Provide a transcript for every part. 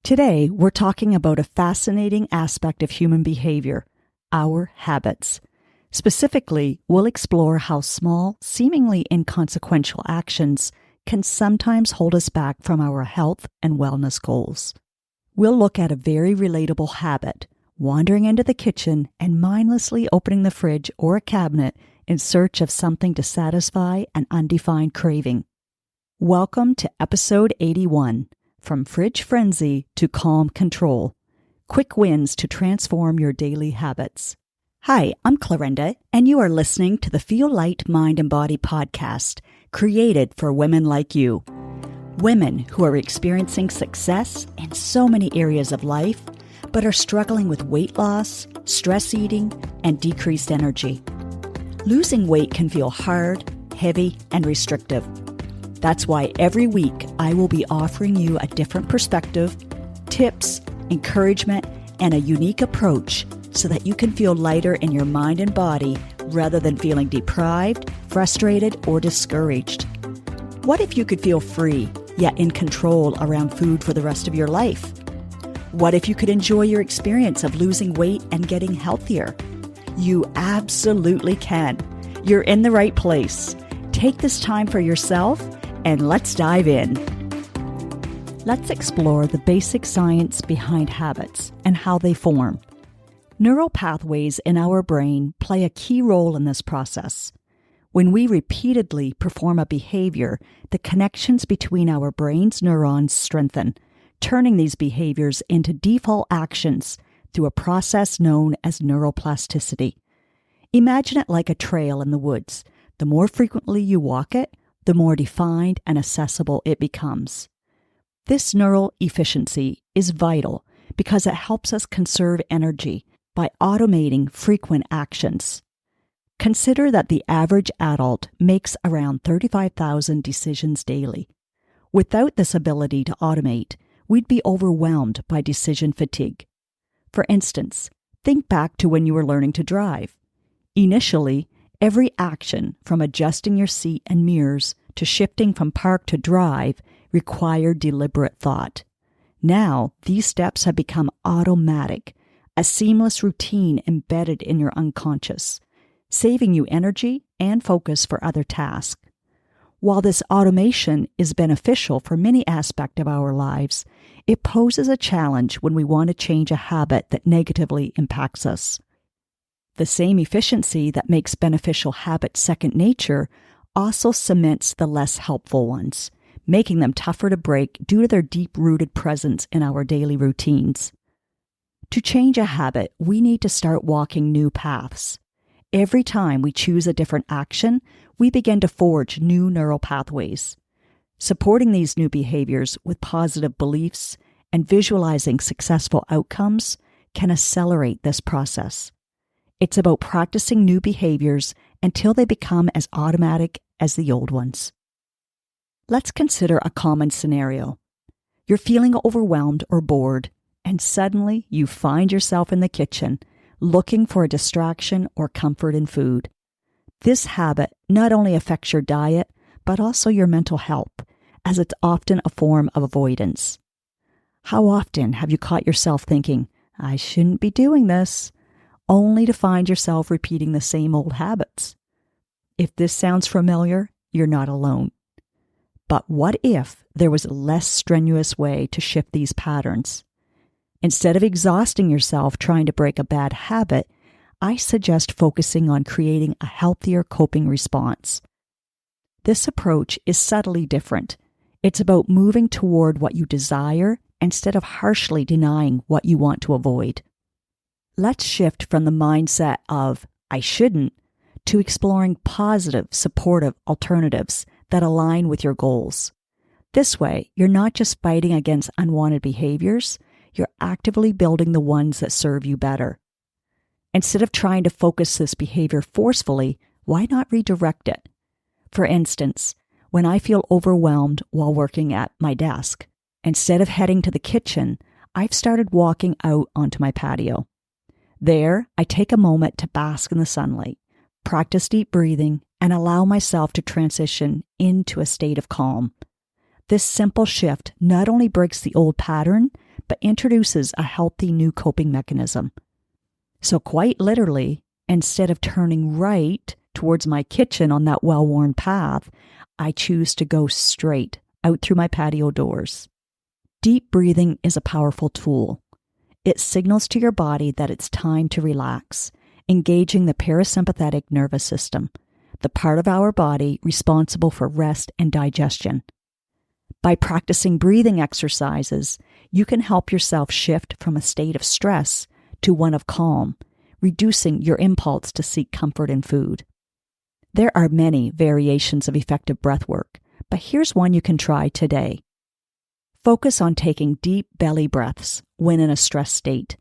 Today, we're talking about a fascinating aspect of human behavior, our habits. Specifically, we'll explore how small, seemingly inconsequential actions can sometimes hold us back from our health and wellness goals. We'll look at a very relatable habit, wandering into the kitchen and mindlessly opening the fridge or a cabinet in search of something to satisfy an undefined craving. Welcome to episode 81, From Fridge Frenzy to Calm Control. Quick wins to transform your daily habits. Hi, I'm Clarinda, and you are listening to the Feel Light Mind and Body podcast, created for women like you. Women who are experiencing success in so many areas of life, but are struggling with weight loss, stress eating, and decreased energy. Losing weight can feel hard, heavy, and restrictive. That's why every week I will be offering you a different perspective, tips, encouragement, and a unique approach so that you can feel lighter in your mind and body rather than feeling deprived, frustrated, or discouraged. What if you could feel free, yet in control around food for the rest of your life? What if you could enjoy your experience of losing weight and getting healthier? You absolutely can. You're in the right place. Take this time for yourself and let's dive in. Let's explore the basic science behind habits and how they form. Neural pathways in our brain play a key role in this process. When we repeatedly perform a behavior, the connections between our brain's neurons strengthen, turning these behaviors into default actions through a process known as neuroplasticity. Imagine it like a trail in the woods. The more frequently you walk it, the more defined and accessible it becomes. This neural efficiency is vital because it helps us conserve energy by automating frequent actions. Consider that the average adult makes around 35,000 decisions daily. Without this ability to automate, we'd be overwhelmed by decision fatigue. For instance, think back to when you were learning to drive. Initially, every action, from adjusting your seat and mirrors to shifting from park to drive, required deliberate thought. Now, these steps have become automatic, a seamless routine embedded in your unconscious, saving you energy and focus for other tasks. While this automation is beneficial for many aspects of our lives, it poses a challenge when we want to change a habit that negatively impacts us. The same efficiency that makes beneficial habits second nature also cements the less helpful ones, making them tougher to break due to their deep-rooted presence in our daily routines. To change a habit, we need to start walking new paths. Every time we choose a different action, we begin to forge new neural pathways. Supporting these new behaviors with positive beliefs and visualizing successful outcomes can accelerate this process. It's about practicing new behaviors until they become as automatic as the old ones. Let's consider a common scenario. You're feeling overwhelmed or bored, and suddenly you find yourself in the kitchen, looking for a distraction or comfort in food. This habit not only affects your diet, but also your mental health, as it's often a form of avoidance. How often have you caught yourself thinking, "I shouldn't be doing this," only to find yourself repeating the same old habits? If this sounds familiar, you're not alone. But what if there was a less strenuous way to shift these patterns? Instead of exhausting yourself trying to break a bad habit, I suggest focusing on creating a healthier coping response. This approach is subtly different. It's about moving toward what you desire instead of harshly denying what you want to avoid. Let's shift from the mindset of "I shouldn't" to exploring positive, supportive alternatives that align with your goals. This way, you're not just fighting against unwanted behaviors, you're actively building the ones that serve you better. Instead of trying to focus this behavior forcefully, why not redirect it? For instance, when I feel overwhelmed while working at my desk, instead of heading to the kitchen, I've started walking out onto my patio. There, I take a moment to bask in the sunlight, practice deep breathing, and allow myself to transition into a state of calm. This simple shift not only breaks the old pattern, but introduces a healthy new coping mechanism. So quite literally, instead of turning right towards my kitchen on that well-worn path, I choose to go straight out through my patio doors. Deep breathing is a powerful tool. It signals to your body that it's time to relax, engaging the parasympathetic nervous system, the part of our body responsible for rest and digestion. By practicing breathing exercises, you can help yourself shift from a state of stress to one of calm, reducing your impulse to seek comfort in food. There are many variations of effective breath work, but here's one you can try today. Focus on taking deep belly breaths when in a stress state,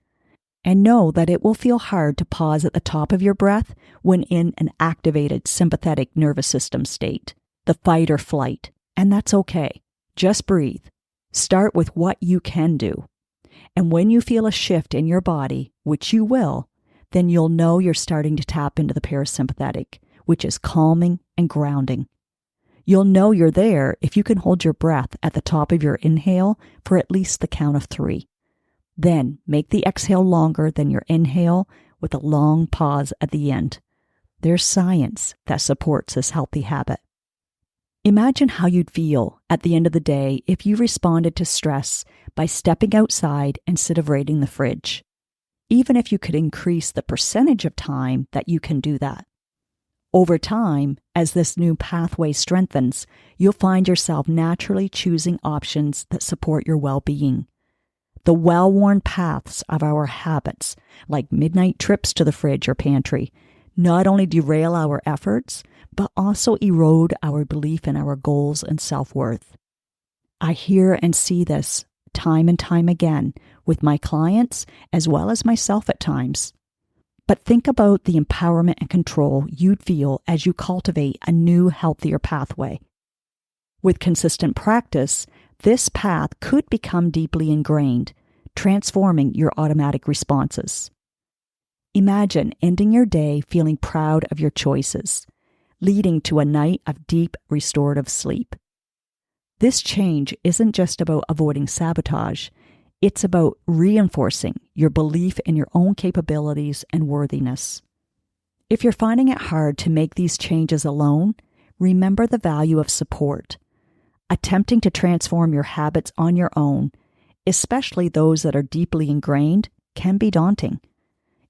and know that it will feel hard to pause at the top of your breath when in an activated sympathetic nervous system state, the fight or flight, and that's okay. Just breathe. Start with what you can do. And when you feel a shift in your body, which you will, then you'll know you're starting to tap into the parasympathetic, which is calming and grounding. You'll know you're there if you can hold your breath at the top of your inhale for at least the count of 3. Then make the exhale longer than your inhale with a long pause at the end. There's science that supports this healthy habit. Imagine how you'd feel at the end of the day if you responded to stress by stepping outside instead of raiding the fridge, even if you could increase the percentage of time that you can do that. Over time, as this new pathway strengthens, you'll find yourself naturally choosing options that support your well-being. The well-worn paths of our habits, like midnight trips to the fridge or pantry, not only derail our efforts, but also erode our belief in our goals and self-worth. I hear and see this time and time again with my clients as well as myself at times. But think about the empowerment and control you'd feel as you cultivate a new, healthier pathway. With consistent practice, this path could become deeply ingrained, transforming your automatic responses. Imagine ending your day feeling proud of your choices, leading to a night of deep, restorative sleep. This change isn't just about avoiding sabotage. It's about reinforcing your belief in your own capabilities and worthiness. If you're finding it hard to make these changes alone, remember the value of support. Attempting to transform your habits on your own, especially those that are deeply ingrained, can be daunting.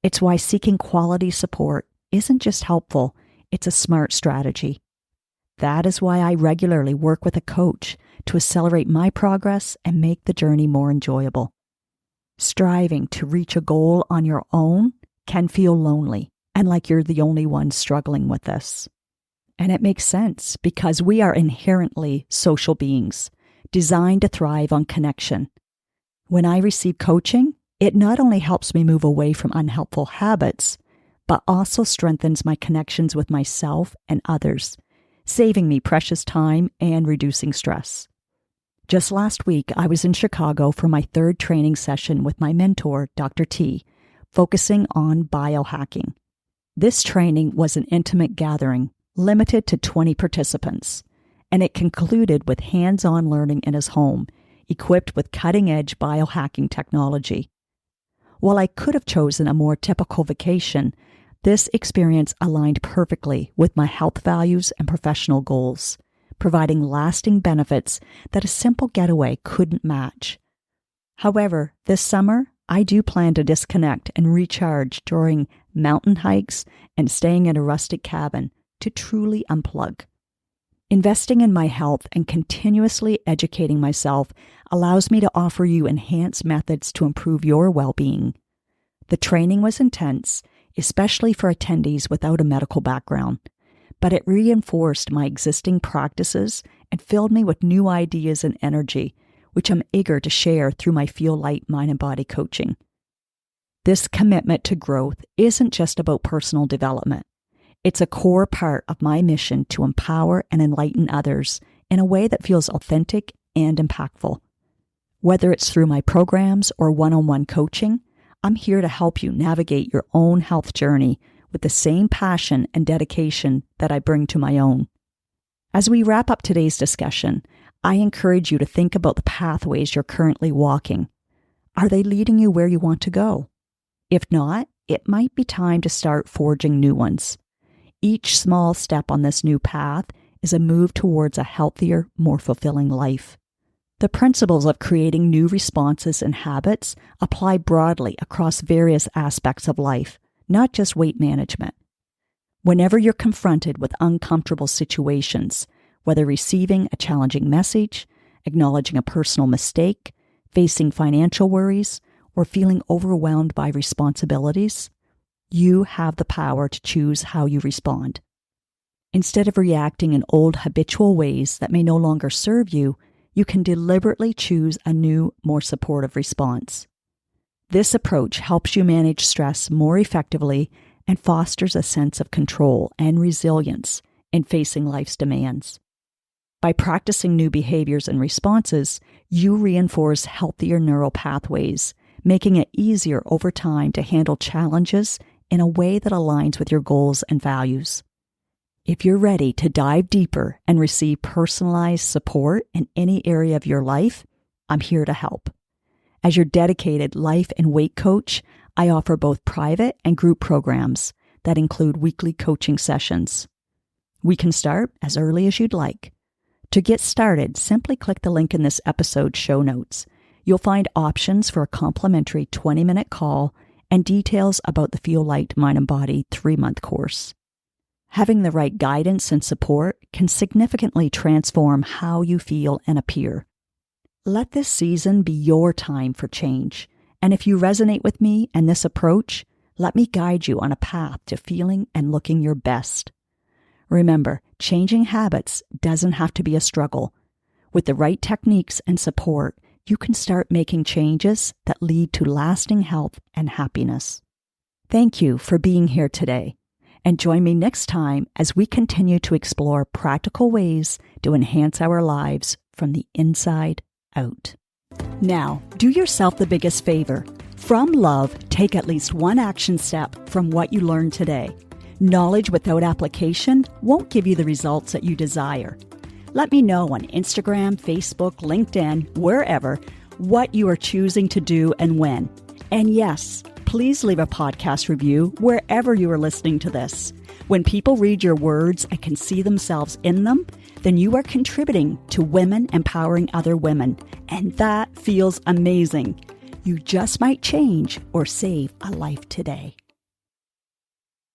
It's why seeking quality support isn't just helpful, it's a smart strategy. That is why I regularly work with a coach to accelerate my progress and make the journey more enjoyable. Striving to reach a goal on your own can feel lonely and like you're the only one struggling with this. And it makes sense because we are inherently social beings, designed to thrive on connection. When I receive coaching, it not only helps me move away from unhelpful habits, but also strengthens my connections with myself and others, saving me precious time and reducing stress. Just last week, I was in Chicago for my 3rd training session with my mentor, Dr. T, focusing on biohacking. This training was an intimate gathering, limited to 20 participants, and it concluded with hands-on learning in his home, equipped with cutting-edge biohacking technology. While I could have chosen a more typical vacation, this experience aligned perfectly with my health values and professional goals, providing lasting benefits that a simple getaway couldn't match. However, this summer, I do plan to disconnect and recharge during mountain hikes and staying in a rustic cabin to truly unplug. Investing in my health and continuously educating myself allows me to offer you enhanced methods to improve your well-being. The training was intense, especially for attendees without a medical background, but it reinforced my existing practices and filled me with new ideas and energy, which I'm eager to share through my Feel Light Mind and Body coaching. This commitment to growth isn't just about personal development. It's a core part of my mission to empower and enlighten others in a way that feels authentic and impactful. Whether it's through my programs or one-on-one coaching, I'm here to help you navigate your own health journey with the same passion and dedication that I bring to my own. As we wrap up today's discussion, I encourage you to think about the pathways you're currently walking. Are they leading you where you want to go? If not, it might be time to start forging new ones. Each small step on this new path is a move towards a healthier, more fulfilling life. The principles of creating new responses and habits apply broadly across various aspects of life, not just weight management. Whenever you're confronted with uncomfortable situations, whether receiving a challenging message, acknowledging a personal mistake, facing financial worries, or feeling overwhelmed by responsibilities, you have the power to choose how you respond. Instead of reacting in old habitual ways that may no longer serve you, you can deliberately choose a new, more supportive response. This approach helps you manage stress more effectively and fosters a sense of control and resilience in facing life's demands. By practicing new behaviors and responses, you reinforce healthier neural pathways, making it easier over time to handle challenges in a way that aligns with your goals and values. If you're ready to dive deeper and receive personalized support in any area of your life, I'm here to help. As your dedicated life and weight coach, I offer both private and group programs that include weekly coaching sessions. We can start as early as you'd like. To get started, simply click the link in this episode's show notes. You'll find options for a complimentary 20-minute call and details about the Feel Light, Mind and Body 3-month course. Having the right guidance and support can significantly transform how you feel and appear. Let this season be your time for change. And if you resonate with me and this approach, let me guide you on a path to feeling and looking your best. Remember, changing habits doesn't have to be a struggle. With the right techniques and support, you can start making changes that lead to lasting health and happiness. Thank you for being here today. And join me next time as we continue to explore practical ways to enhance our lives from the inside out. Now, do yourself the biggest favor. From love, take at least one action step from what you learned today. Knowledge without application won't give you the results that you desire. Let me know on Instagram, Facebook, LinkedIn, wherever, what you are choosing to do and when. And yes, please leave a podcast review wherever you are listening to this. When people read your words and can see themselves in them, then you are contributing to women empowering other women. And that feels amazing. You just might change or save a life today.